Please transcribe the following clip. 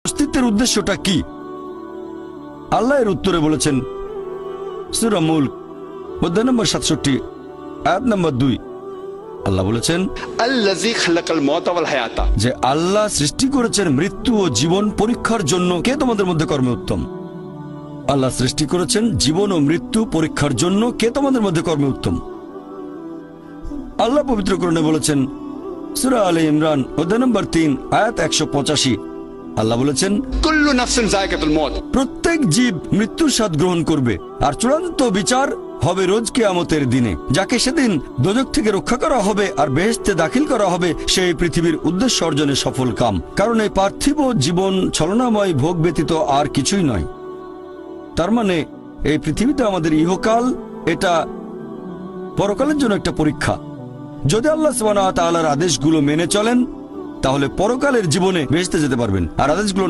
অস্তিত্বের উদ্দেশ্যটা কি? আল্লাহ এর উত্তরে বলেছেন সূরা মুলক অধ্যায় নম্বর 67 আয়াত নম্বর 2। আল্লাহ বলেছেন আল্লাযী খালাকাল মাউতা ওয়াল হায়াতা, যে আল্লাহ সৃষ্টি করেছেন মৃত্যু ও জীবন পরীক্ষার জন্য। কে তোমাদের মধ্যে কর্মে উত্তম? আল্লাহ সৃষ্টি করেছেন জীবন ও মৃত্যু পরীক্ষার জন্য। কে তোমাদের মধ্যে কর্মে উত্তম? আল্লাহ পবিত্র কোরআনে বলেছেন সূরা আলে ইমরান অধ্যায় নম্বর 3 আয়াত 185। আল্লাহ বলেছেন কুল্লু নাফসিন যায়কাতুল মউত, প্রত্যেক জীব মৃত্যুর স্বাদ গ্রহণ করবে, আর চূড়ান্ত বিচার হবে রোজ কিয়ামতের দিনে। যাকে সেদিন দোজখ থেকে রক্ষা করা হবে আর বেহেশতে দাখিল করা হবে, সেই পৃথিবীর উদ্দেশ্য অর্জনে সফল কাম। কারণ এই পার্থিব জীবন ছলনাময় ভোগ ব্যতীত আর কিছুই নয়। তার মানে এই পৃথিবীতে আমাদের ইহকাল, এটা পরকালের জন্য একটা পরীক্ষা। যদি আল্লাহ সুবহানাহু ওয়া তাআলার আদেশগুলো মেনে চলেন, তাহলে পরকালের জীবনে বেহেশতে যেতে পারবেন। আর আদেশগুলো